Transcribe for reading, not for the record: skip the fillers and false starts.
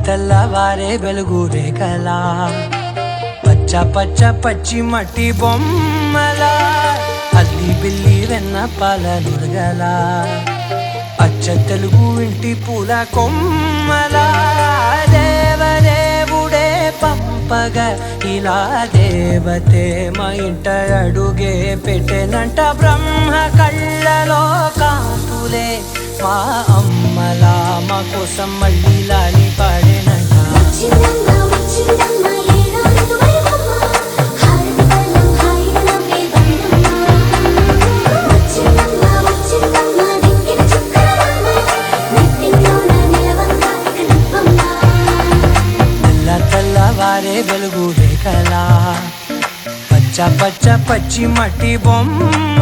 తెల్లవారే వెలుగు రేఖలా పచ్చ పచ్చ పచ్చి మట్టి బొమ్మలా అల్లి బిల్లి వెన్న పాల నురగల అచ్చ తెలుగు ఇంటి పూల కొమ్మలా దేవదేవుడే పంపగా ఇలా దేవతే మా ఇంట అడుగే పెట్టెనంట బ్రహ్మ కళ్ళలో కాంతులే మా అమ్మలా మా కోసం మళ్ళీ లాలి పాడేనంట తెల్లవారే వెలుగు రేఖలా పచ్చ పచ్చ పచ్చి మట్టి బొమ్మ